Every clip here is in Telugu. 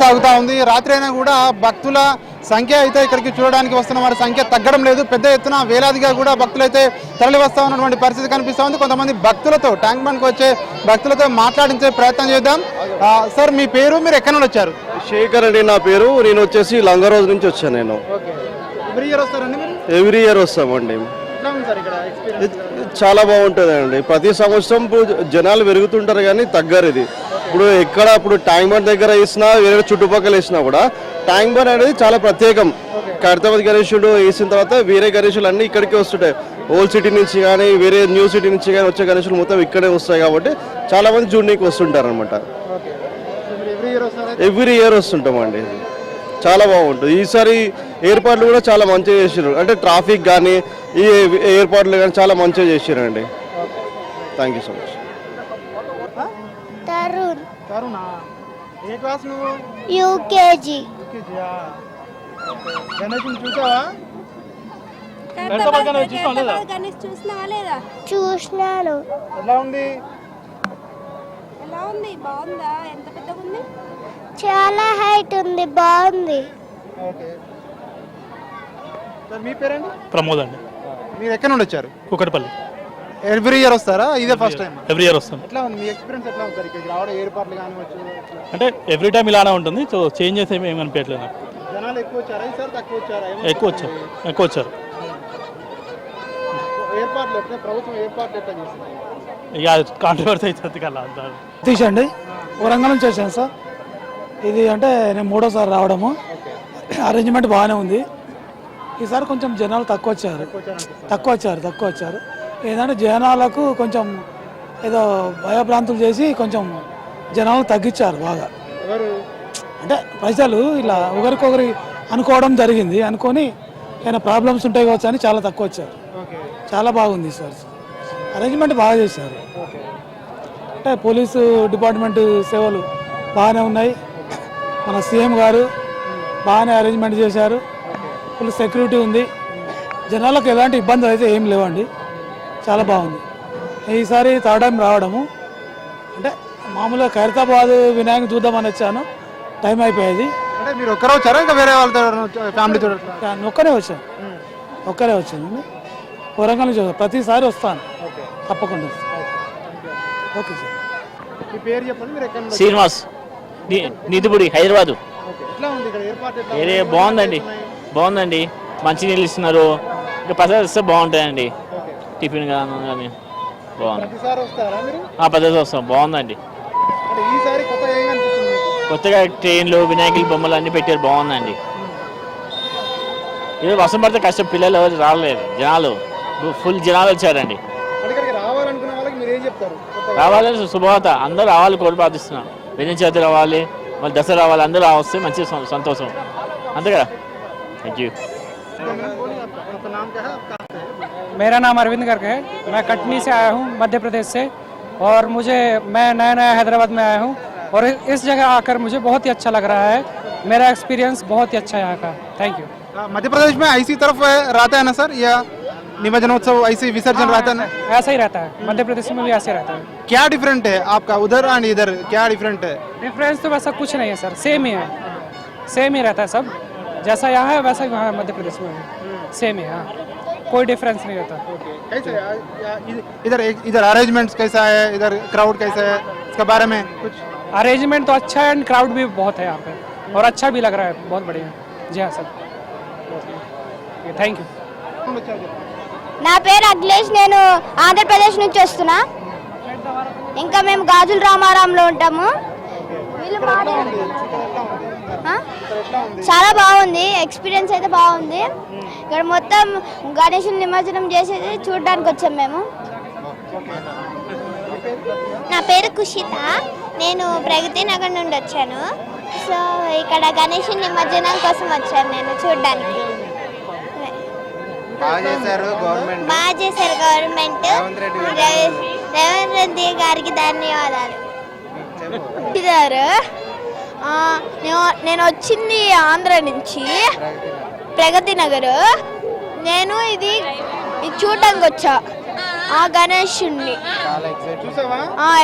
సాగుతా ఉంది. రాత్రి అయినా కూడా భక్తుల సంఖ్య అయితే ఇక్కడికి చూడడానికి వస్తున్న వారి సంఖ్య తగ్గడం లేదు. పెద్ద ఎత్తున వేలాదిగా కూడా భక్తులు అయితే తరలి వస్తూ ఉన్నటువంటి పరిస్థితి కనిపిస్తూ ఉంది. కొంతమంది భక్తులతో ట్యాంక్ బండ్కి వచ్చే భక్తులతో మాట్లాడించే ప్రయత్నం చేద్దాం. సార్ మీ పేరు, మీరు ఎక్కడ నుండి వచ్చారు? శేఖర్ అండి నా పేరు. నేను వచ్చేసి లంగరోజు నుంచి వచ్చాను. నేను ఎవ్రీ ఇయర్ వస్తామండి. చాలా బాగుంటుంది అండి. ప్రతి సంవత్సరం జనాలు పెరుగుతుంటారు కానీ తగ్గరు. ఇది ఇప్పుడు ట్యాంక్ బండ్ దగ్గర వేసినా వేరే చుట్టుపక్కల వేసినా కూడా ట్యాంక్ బండ్ అనేది చాలా ప్రత్యేకం. ఖైరతాబాద్ గణేశుడు వేసిన తర్వాత వేరే గణేశులు అన్నీ ఇక్కడికే వస్తుంటాయి. ఓల్డ్ సిటీ నుంచి కానీ వేరే న్యూ సిటీ నుంచి కానీ వచ్చే గణేశులు మొత్తం ఇక్కడే వస్తాయి కాబట్టి చాలా మంది చూడడానికి వస్తుంటారు అనమాట. ఎవ్రీ ఇయర్ వస్తుంటామండి. చాలా బాగుంటుంది. ఈసారి ఏర్పాట్లు కూడా చాలా మంచిగా చేసారు. అంటే ట్రాఫిక్ కానీ ఈ ఏర్పాట్లు కానీ చాలా మంచిగా చేసారండి. Thank you so much. UKG. చూసినాను. ఎలా ఉంది? బాగుందా? ఎంత పెద్దగా ఉంది? చాలా హైట్ ఉంది. బాగుంది. మీ పేరండి? ప్రమోద్ అండి. మీరు ఎక్కడ నుండి వచ్చారు? కుకట్పల్లి. ఎవ్రీ ఇయర్ వస్తారా? ఇదే ఫస్ట్ టైం? ఎవ్రీ ఇయర్ వస్తాం. ఎట్లా ఉంది మీ ఎక్స్పీరియన్స్? ఎట్లా ఉంది ఇక్కడికి రావడం? ఏర్పాట్లు కానివచ్చు అంటే ఎవ్రీ టైం ఇలానే ఉంటుంది. సో చేంజెస్ ఏమి అనిపించట్లేదు నాకు. జనాలు ఎక్కువ వచ్చారా ఈసారి? తక్కువ వచ్చారా? ఎక్కువ వచ్చారు. ఏర్పాట్లు ఎట్లా? ప్రభుత్వం ఏర్పాట్లు ఎట్లా చేసింది? ఇక కాంట్రవర్సీ అవుతుంది కదా. తీసండి వరంగల్ నుంచి వచ్చాను సార్. ఇది అంటే నేను 3వ సారి రావడము. అరేంజ్మెంట్ బాగానే ఉంది. ఈసారి కొంచెం జనాలు తక్కువ వచ్చారు. ఏంటంటే జనాలకు కొంచెం ఏదో భయభ్రాంతులు చేసి కొంచెం జనాలు తగ్గించారు బాగా. అంటే ప్రజలు ఇలా ఒకరికొకరి అనుకోవడం జరిగింది. అనుకొని ఏమైనా ప్రాబ్లమ్స్ ఉంటాయి కావచ్చు అని చాలా తక్కువ వచ్చారు. చాలా బాగుంది సార్. అరేంజ్మెంట్ బాగా చేశారు. అంటే పోలీసు డిపార్ట్మెంట్ సేవలు బాగానే ఉన్నాయి. మన సీఎం గారు బాగానే అరేంజ్మెంట్ చేశారు. ఫుల్ సెక్యూరిటీ ఉంది. జనాలకు ఎలాంటి ఇబ్బందులు అయితే ఏం లేవండి. చాలా బాగుంది. ఈసారి థర్డ్ టైం రావడము. అంటే మామూలుగా ఖైరతాబాద్ వినాయక చూద్దామని వచ్చాను. టైం అయిపోయేది. అంటే మీరు ఒక్కరే వచ్చారా ఇంకా వేరే వాళ్ళతో ఫ్యామిలీతో? ఒక్కరే వచ్చాను. వరంగల్ నుంచి ప్రతిసారి వస్తాను తప్పకుండా. Okay sir. మీ పేరు చెప్పండి. మీరు ఎక్కడ? శ్రీనివాస్, నిధుబుడి, హైదరాబాదు. బాగుందండి. మంచి నీళ్ళు ఇస్తున్నారు. ఇంకా ప్రసాద్ ఇస్తే బాగుంటాయండి. టిఫిన్ కానీ బాగుంది. ప్రసాద్ వస్తాం. బాగుందండి. కొత్తగా ట్రైన్లు, వినాయకులు బొమ్మలు అన్నీ పెట్టారు. బాగుందండి. ఇది వర్షం పడితే కష్టం. పిల్లలు ఎవరు రాలేదు. జనాలు ఫుల్ జనాలు వచ్చారండి. రావాలని శుభవార్త. అందరూ రావాలి కోరి ప్రార్థిస్తున్నాం. వినాయక చవితి రావాలి, మళ్ళీ దసరా రావాలి. అందరూ వస్తే మంచి సంతోషం. అంతే కదా. Thank you. मेरा नाम अरविंद करके है. मैं कटनी से आया हूँ, मध्य प्रदेश से. और मैं नया हैदराबाद में आया हूँ. और इस जगह आकर मुझे बहुत ही अच्छा लग रहा है. मेरा एक्सपीरियंस बहुत ही अच्छा है यहाँ का. Thank you. मध्य प्रदेश में ऐसी तरफ रहता है ना सर, या निमज्जनोत्सव ऐसे विसर्जन रहता है ना? ऐसा ही रहता है. मध्य प्रदेश में भी ऐसे रहता है. क्या डिफरेंट है आपका उधर एंड इधर? क्या डिफरेंट है? डिफरेंस तो वैसा कुछ नहीं है सर. सेम ही है. सेम ही रहता है सब. जैसा यहाँ है वैसा ही वहाँ मध्य प्रदेश में सेम है. हाँ, कोई डिफरेंस नहीं होता. कैसे इधर अरेंजमेंट्स कैसा है? इधर क्राउड कैसा है? इसके बारे में कुछ? अरेंजमेंट तो अच्छा है एंड क्राउड भी बहुत है यहाँ पे. और अच्छा भी लग रहा है. बहुत बढ़िया. जी हाँ सर. Thank you. నా పేరు అఖిలేష్. నేను ఆంధ్రప్రదేశ్ నుంచి వస్తున్నా. ఇంకా మేము గాజుల రామారాంలో ఉంటాము. చాలా బాగుంది. ఎక్స్పీరియన్స్ అయితే బాగుంది. ఇక్కడ మొత్తం గణేశుని నిమజ్జనం చేసేది చూడడానికి వచ్చాం మేము. నా పేరు కుషిత. నేను ప్రగతి నగర్ నుండి వచ్చాను. సో ఇక్కడ గణేశుని నిమజ్జనం కోసం వచ్చాను నేను చూడడానికి. బాగా చేశారు గవర్నమెంట్. రేవంత్ రెడ్డి గారికి ధన్యవాదాలు. నేను వచ్చింది ఆంధ్ర నుంచి, ప్రగతి నగర్. నేను ఇది చూడడానికి వచ్చా ఆ గణేశుణ్ణి.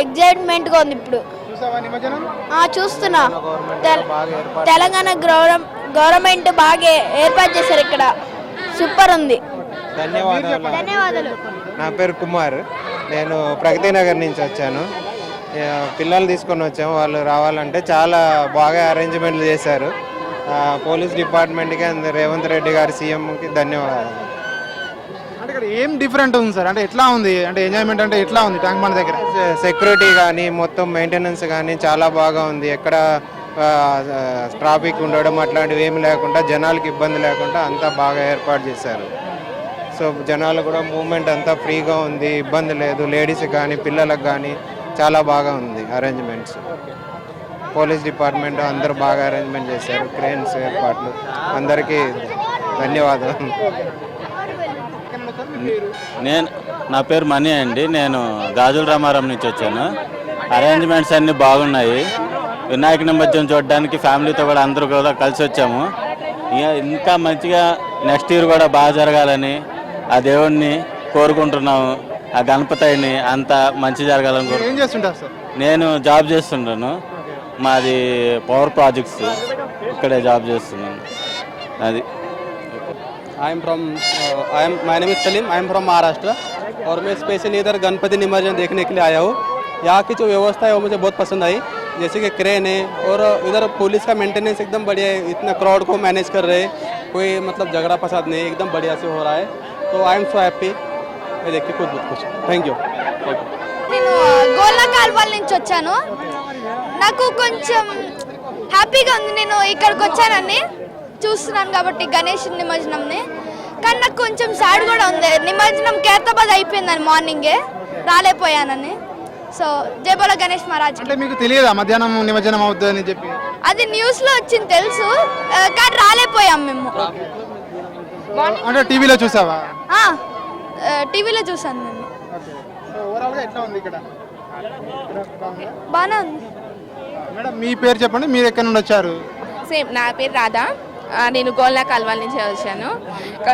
ఎగ్జైట్మెంట్గా ఉంది. ఇప్పుడు చూసావా నిమజ్జనం? చూస్తున్నా. తెలంగాణ గవర్నమెంట్ బాగా ఏర్పాటు చేశారు ఇక్కడ. సూపర్ ఉంది. ధన్యవాదాలు. నా పేరు కుమార్. నేను ప్రగతి నగర్ నుంచి వచ్చాను. పిల్లలు తీసుకొని వచ్చాము. వాళ్ళు రావాలంటే చాలా బాగా అరేంజ్మెంట్లు చేశారు. పోలీస్ డిపార్ట్మెంట్కి అండ్ రేవంత్ రెడ్డి గారి సీఎంకి ధన్యవాదాలు. అంటే ఇక్కడ ఏం డిఫరెంట్ ఉంది సార్? అంటే ఎట్లా ఉంది, అంటే ఎంజాయ్మెంట్ అంటే ఎట్లా ఉంది ట్యాంక్ బండ్ దగ్గర? సెక్యూరిటీ కానీ మొత్తం మెయింటెనెన్స్ కానీ చాలా బాగా ఉంది. ఎక్కడ ట్రాఫిక్ ఉండడం అట్లాంటివి ఏమి లేకుండా, జనాలకి ఇబ్బంది లేకుండా అంతా బాగా ఏర్పాటు చేశారు. సో జనాలు కూడా మూవ్మెంట్ అంతా ఫ్రీగా ఉంది, ఇబ్బంది లేదు. లేడీస్ కానీ పిల్లలకు కానీ చాలా బాగా ఉంది అరేంజ్మెంట్స్. పోలీస్ డిపార్ట్మెంట్ అందరూ బాగా అరేంజ్మెంట్ చేశారు. క్రేన్స్ ఏర్పాట్లు. అందరికీ ధన్యవాదాలు. నా పేరు మణి అండి. నేను గాజుల రామారం నుంచి వచ్చాను. అరేంజ్మెంట్స్ అన్నీ బాగున్నాయి. వినాయక నిమజ్జనం చూడడానికి ఫ్యామిలీతో కూడా అందరూ కూడా కలిసి వచ్చాము. ఇంకా మంచిగా నెక్స్ట్ ఇయర్ కూడా బాగా జరగాలని ఆ దేవుణ్ణి కోరుకుంటున్నాము. ఆ గణపతిని అంతా మంచి జరగాలని ఏం చేస్తుంటారు సార్? నేను జాబ్ చేస్తుంటాను. మాది పవర్ ప్రాజెక్ట్స్, ఇక్కడే జాబ్ చేస్తున్నాను. అది my name is Salim. I am from Maharashtra और मैं स्पेशली इधर गणपति निमज्जन देखने के लिए आया हूँ. यहाँ की जो व्यवस्था है वो मुझे बहुत पसंद आई. जैसे कि क्रेन है और इधर पुलिस का मेंटेनेंस एकदम बढ़िया है. इतना क्राउड को मैनेज कर रहे हैं. कोई मतलब झगड़ा फसाद नहीं, एकदम बढ़िया से हो रहा है. तो आई एम सो हैप्पी. मैं देख के बहुत खुश. Thank you. నేను గోల్నా కాల్వాల్ నుంచి వచ్చాను. నాకు కొంచెం హ్యాపీగా ఉంది. నేను ఇక్కడికి వచ్చానని చూస్తున్నాను కాబట్టి గణేష్ నిమజ్జనంని. కానీ నాకు కొంచెం సాడ్ కూడా ఉంది. నిమజ్జనం ఖైరతాబాద్ అయిపోయిందని మార్నింగే రాలేపోయానని. సో జై బోలో గణేష్ మహారాజ్. అంటే మీకు తెలియదా మధ్యాహ్నం నిమజ్జనం అవుతుందని చెప్పి? అది న్యూస్లో వచ్చింది తెలుసు, కానీ రాలేపోయాం మేము. అంటే టీవీలో చూసావా? టీవీలో చూసాను నేను. ఓవరాల్గా ఎట్లా ఉంది ఇక్కడ? బాగానే ఉంది. మేడం మీ పేరు చెప్పండి, మీరు ఎక్కడి నుండి వచ్చారు? సేమ్ నా పేరు రాధా. నేను గోల్నా కాల్వాల్ నుంచి వచ్చాను.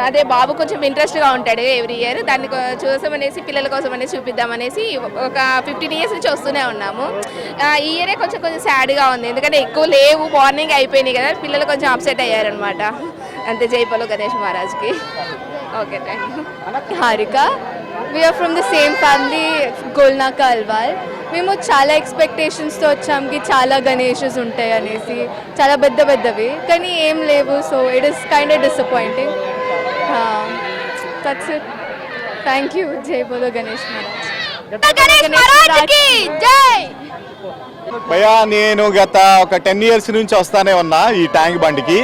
అదే బాబు కొంచెం ఇంట్రెస్ట్గా ఉంటాడు ఎవ్రీ ఇయర్. దాన్ని కోసం అనేసి పిల్లల కోసం అనేసి చూపిద్దామనేసి ఒక 15 years నుంచి వస్తూనే ఉన్నాము. ఈ ఇయరే కొంచెం సాడ్గా ఉంది, ఎందుకంటే ఎక్కువ లేవు. మార్నింగ్ అయిపోయినాయి కదా, పిల్లలు కొంచెం అప్సెట్ అయ్యారనమాట. అంతే. జై బోలో గణేష్ మహారాజ్కి. Okay, thank you. Harika. We are from the same family, గోల్నా కాల్వాల్. మేము చాలా ఎక్స్పెక్టేషన్స్తో వచ్చాము, చాలా గణేషెస్ ఉంటాయి అనేసి, చాలా పెద్దవి, కానీ ఏం లేవు. So it is kind of disappointing. That's it. Thank you. జై బోలో గణేష్ మహారాజ్. భయ్యా, నేను గత ఒక 10 years నుంచి వస్తానే ఉన్నా ఈ ట్యాంక్ బండికి.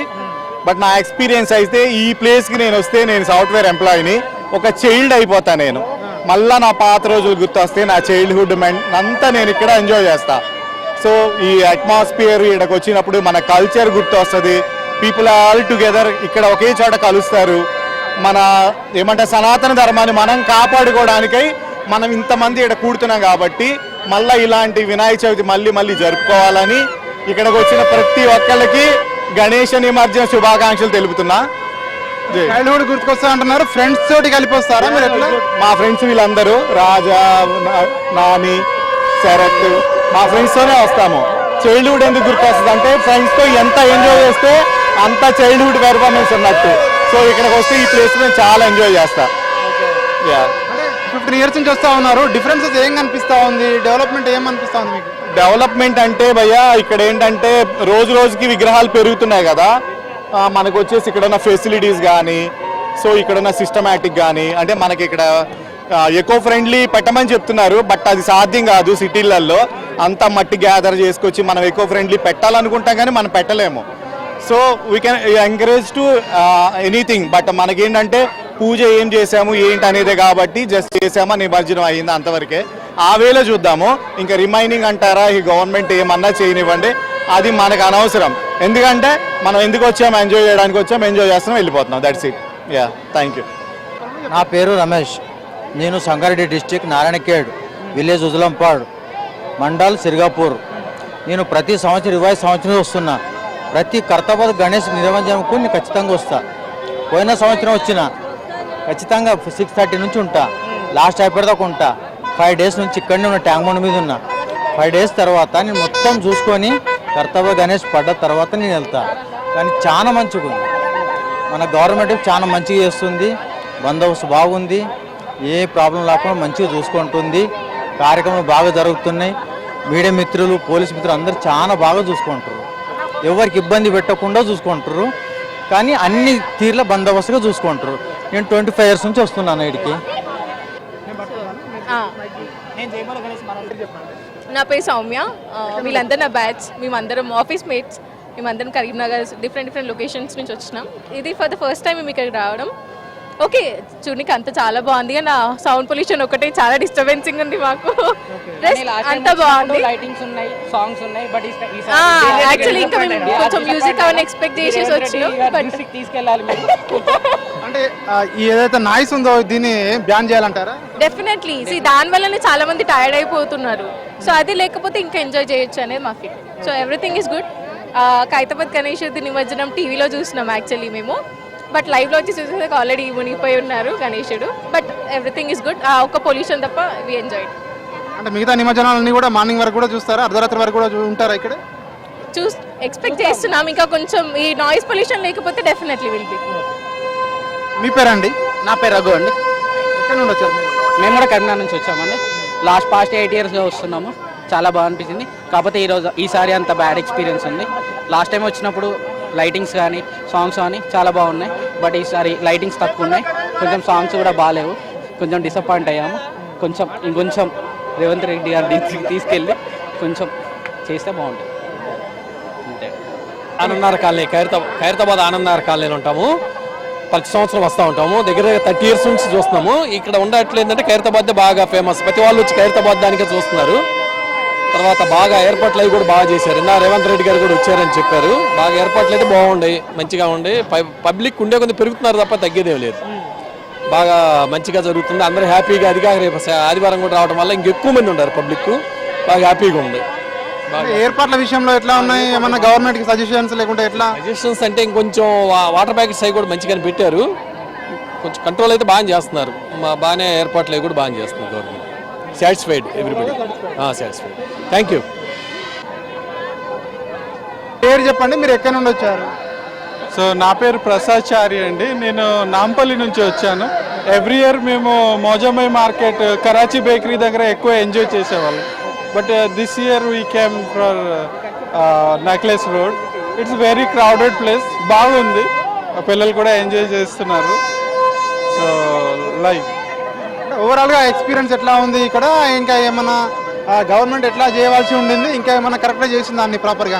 బట్ నా ఎక్స్పీరియన్స్ అయితే ఈ ప్లేస్కి నేను వస్తే, నేను సాఫ్ట్వేర్ ఎంప్లాయీని, ఒక చైల్డ్ అయిపోతా. నేను మళ్ళీ నా పాత రోజులు గుర్తొస్తే, నా చైల్డ్హుడ్ అంతా నేను ఇక్కడ ఎంజాయ్ చేస్తా. సో ఈ అట్మాస్ఫియర్ ఇక్కడికి వచ్చినప్పుడు మన కల్చర్ గుర్తు వస్తుంది. పీపుల్ ఆల్ టుగెదర్ ఇక్కడ ఒకే చోట కలుస్తారు. మన ఏమంటే సనాతన ధర్మాన్ని మనం కాపాడుకోవడానికై మనం ఇంతమంది ఇక్కడ కూడుతున్నాం కాబట్టి మళ్ళీ ఇలాంటి వినాయక చవితి మళ్ళీ జరుపుకోవాలని ఇక్కడికి వచ్చిన ప్రతి ఒక్కళ్ళకి గణేష నిమజ్జన శుభాకాంక్షలు తెలుపుతున్నా. చైల్డ్హుడ్ గుర్తుకొస్తా అంటున్నారు. ఫ్రెండ్స్ తోటి కలిపి వస్తారా మీరు? ఎట్లా? మా ఫ్రెండ్స్ వీళ్ళందరూ రాజా, నాని, శరత్, మా ఫ్రెండ్స్తోనే వస్తాము. చైల్డ్హుడ్ ఎందుకు గుర్తొస్తుంది అంటే, ఫ్రెండ్స్తో ఎంత ఎంజాయ్ చేస్తే అంత చైల్డ్హుడ్ పెర్ఫార్మెన్స్ ఉన్నట్టు. సో ఇక్కడికి వస్తే ఈ ప్లేస్ నేను చాలా ఎంజాయ్ చేస్తా. 15 years నుంచి వస్తా ఉన్నారు. డిఫరెన్సెస్ ఏం కనిపిస్తా ఉంది? డెవలప్మెంట్ ఏం అనిపిస్తా ఉంది మీకు? డెవలప్మెంట్ అంటే భయ్యా, ఇక్కడ ఏంటంటే రోజుకి విగ్రహాలు పెరుగుతున్నాయి కదా. మనకు వచ్చేసి ఇక్కడ ఉన్న ఫెసిలిటీస్ కానీ, సో ఇక్కడ ఉన్న సిస్టమాటిక్ కానీ, అంటే మనకి ఇక్కడ ఎకో ఫ్రెండ్లీ పెట్టమని చెప్తున్నారు. బట్ అది సాధ్యం కాదు. సిటీలలో అంతా మట్టి గ్యాదర్ చేసుకొచ్చి మనం ఎకో ఫ్రెండ్లీ పెట్టాలనుకుంటాం కానీ మనం పెట్టలేము. So we can encourage to anything. But మనకేంటంటే పూజ ఏం చేసాము ఏంటి అనేదే కాబట్టి జస్ట్ చేసామా, నిమజ్జనం అయ్యింది, అంతవరకే. ఆ వేలో చూద్దాము. ఇంకా రిమైనింగ్ అంటారా, ఈ గవర్నమెంట్ ఏమన్నా చేయనివ్వండి, అది మనకు అనవసరం. ఎందుకంటే మనం ఎందుకు వచ్చాము, ఎంజాయ్ చేయడానికి వచ్చాము, ఎంజాయ్ చేస్తున్నాం, వెళ్ళిపోతున్నాం. That's it. Yeah, thank you. నా పేరు రమేష్. నేను సంగారెడ్డి డిస్టిక్, నారాయణఖేడ్ విలేజ్, ఉజలంపాడ్ మండల్, సిర్గాపూర్. నేను ప్రతి సంవత్సరం 20 సంవత్సరం వస్తున్నా. ప్రతి ఖైరతాబాద్ గణేష్ నిమజ్జనంకు నేను ఖచ్చితంగా వస్తా. పోయిన సంవత్సరం వచ్చిన ఖచ్చితంగా 6:30 నుంచి ఉంటా, లాస్ట్ అయిపోయేదాకా ఉంటా. 5 days నుంచి ఇక్కడనే ఉన్న ట్యాంక్ బండ్ మీద ఉన్నా. 5 days తర్వాత నేను మొత్తం చూసుకొని కర్తవ్య గణేష్ పడ్డ తర్వాత నేను వెళ్తా. కానీ చాలా మంచిగా ఉంది, మన గవర్నమెంట్ చాలా మంచిగా చేస్తుంది, బందోబస్తు బాగుంది, ఏ ప్రాబ్లం లేకుండా మంచిగా చూసుకుంటుంది, కార్యక్రమాలు బాగా జరుగుతున్నాయి. మీడియా మిత్రులు, పోలీస్ మిత్రులు అందరూ చాలా బాగా చూసుకుంటారు, ఎవరికి ఇబ్బంది పెట్టకుండా చూసుకుంటారు. కానీ అన్ని తీర్ల బందోబస్తుగా చూసుకుంటారు. నేను 25 years నుంచి వస్తున్నాను ఇక్కడికి. నా పేరు సౌమ్య, వీళ్ళందరూ నా బ్యాచ్, మేమందరం ఆఫీస్ మేట్స్, మేమందరం కరీంనగర్ డిఫరెంట్ లొకేషన్స్ నుంచి వచ్చినాం. ఇది ఫర్ ద ఫస్ట్ టైం మేము ఇక్కడికి రావడం. ఓకే, చూడడానికి అంత చాలా బాగుంది, కానీ సౌండ్ పొల్యూషన్ ఒకటే చాలా డిస్టర్బెన్సింగ్ ఉంది మాకు. అంత బాగుంది, లైటింగ్స్ ఉన్నాయి, సాంగ్స్ ఉన్నాయి, బట్ యాక్చువల్లీ ఇంకా మేము కొంచెం మ్యూజిక్ అవన్నీ ఎక్స్పెక్ట్ చేసేసి వచ్చినాం. బట్ తీసుకెళ్ళాలి అంటే ఈ ఏదైతే నాయిస్ ఉందో దీన్ని బ్యాన్ చేయాలంటారా? డెఫినెట్లీ దాని వల్లనే చాలా మంది టైర్డ్ అయిపోతున్నారు. సో అది లేకపోతే ఇంకా ఎంజాయ్ చేయొచ్చు అనేది మా feel. So everything is good. Khairatabad Ganesh నిమజ్జనం టీవీలో చూసినాం యాక్చువల్లీ మేము, బట్ లైవ్లో వచ్చి చూసేది ఆల్రెడీ మునిగిపోయి ఉన్నారు గణేశుడు. బట్ ఎవ్రీథింగ్ ఈస్ గుడ్, ఒక్క పొల్యూషన్ తప్ప వి ఎంజాయ్డ్. అంటే మిగతా నిమజ్జనాలన్నీ కూడా మార్నింగ్ వరకు కూడా చూస్తారా, అర్ధరాత్రి వరకు కూడా ఉంటారా ఇక్కడ? ఎక్స్పెక్ట్ చేస్తున్నాం, ఇంకా కొంచెం ఈ నాయిస్ పొల్యూషన్ లేకపోతే డెఫినెట్లీ విల్ బి. మీ పేరండి? నా పేరు రఘు అండి. ఎక్కడ నుండి వచ్చారు? మేము కూడా కరీంనగర్ నుంచి వచ్చామండి. పాస్ట్ 8 yearsగా వస్తున్నాము, చాలా బాగా అనిపించింది. కాకపోతే ఈసారి అంత బ్యాడ్ ఎక్స్పీరియన్స్ ఉంది. లాస్ట్ టైం వచ్చినప్పుడు లైటింగ్స్ కానీ సాంగ్స్ కానీ చాలా బాగున్నాయి, బట్ ఈసారి లైటింగ్స్ తక్కువ ఉన్నాయి, కొంచెం సాంగ్స్ కూడా బాగాలేవు, కొంచెం డిసప్పాయింట్ అయ్యాము. ఇంకొంచెం రేవంత్ రెడ్డి గారిని తీసుకెళ్ళి కొంచెం చేస్తే బాగుంటుంది. అంతే. ఆనందనగర్ కాలనీ, ఖైరతాబాద్ ఆనందనగర్ కాలనీలో ఉంటాము. ప్రతి సంవత్సరం వస్తూ ఉంటాము, దగ్గర 30 years నుంచి చూస్తున్నాము. ఇక్కడ ఉండట్లు ఏంటంటే ఖైరతాబాద్ బాగా ఫేమస్, ప్రతి వాళ్ళు వచ్చి ఖైరతాబాద్ దానికే చూస్తున్నారు. తర్వాత బాగా ఏర్పాట్లు అవి కూడా బాగా చేశారు. రేవంత్ రెడ్డి గారు కూడా వచ్చారని చెప్పారు. బాగా ఏర్పాట్లు అయితే బాగుంటాయి, మంచిగా ఉండి పబ్లిక్ ఉండే కొంచెం పెరుగుతున్నారు తప్ప తగ్గేదేం లేదు. బాగా మంచిగా జరుగుతుంది, అందరూ హ్యాపీగా. అదిగా రేపు ఆదివారం కూడా రావడం వల్ల ఇంకెక్కువ మంది ఉన్నారు, పబ్లిక్ బాగా హ్యాపీగా ఉంది. ఏర్పాట్ల విషయంలో ఎట్లా ఉన్నాయి, ఏమన్నా గవర్నమెంట్ కి సజెషన్స్ లేకుంటే ఎట్లా? సజెషన్స్ అంటే ఇంకొంచెం వాటర్ ప్యాకెట్స్ అవి కూడా మంచిగానే పెట్టారు, కొంచెం కంట్రోల్ అయితే బాగా చేస్తున్నారు. బాగానే ఏర్పాట్లు అవి కూడా బాగా చేస్తున్నారు government. Satisfied, everybody satisfied. Thank you. పేరు చెప్పండి, మీరు ఎక్కడి నుండి వచ్చారు? సో నా పేరు ప్రసాద్ చారి అండి, నేను నాంపల్లి నుంచి వచ్చాను. ఎవ్రీ ఇయర్ మేము మోజామై మార్కెట్, కరాచీ బేకరీ దగ్గర ఎక్కువ ఎంజాయ్ చేసేవాళ్ళం. But this year we came for necklace road. It's very crowded place, బాగుంది, పిల్లలు కూడా ఎంజాయ్ చేస్తున్నారు. సో లైక్ ఓవరాల్గా ఎక్స్పీరియన్స్ ఎట్లా ఉంది ఇక్కడ? ఇంకా ఏమన్నా గవర్నమెంట్ ఎట్లా చేయవలసి ఉండింది, ఇంకా ఏమన్నా కరెక్ట్గా చేసింది అన్ని ప్రాపర్గా?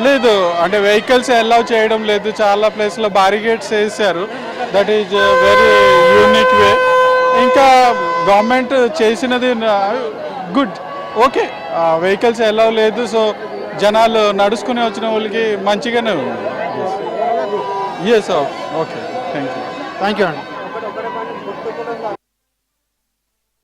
లేదు, అంటే వెహికల్స్ అలౌ చేయడం లేదు, చాలా ప్లేస్లో బారిగేట్స్ వేసారు. That is very unique way. ఇంకా గవర్నమెంట్ చేసినది గుడ్, ఓకే. వెహికల్స్ అలౌ లేదు, సో జనాలు నడుచుకుని వచ్చిన వాళ్ళకి మంచిగానే ఉంది. Yes, okay, thank you. Thank you అండి.